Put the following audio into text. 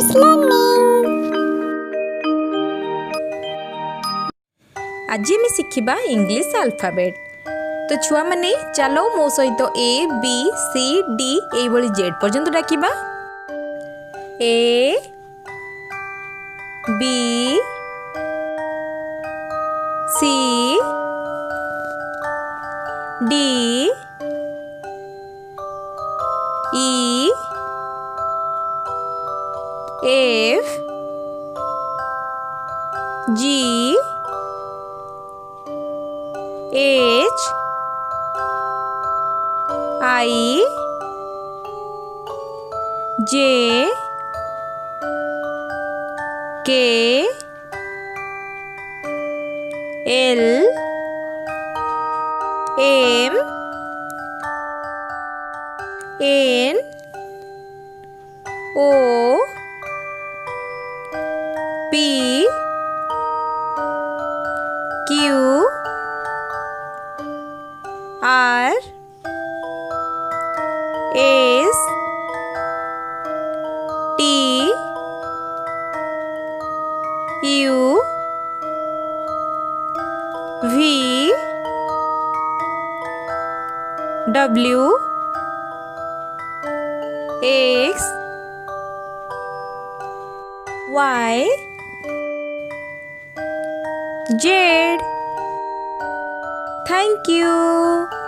Let's learning. आज आम शिखा English alphabet. तो छुआ माने चलो मो सहित ए बी सी डी ये जेड पर्यंत डाकिबा। A B C D E F G H I J K L M N O P Q R S T U V W X Y Z. Thank you.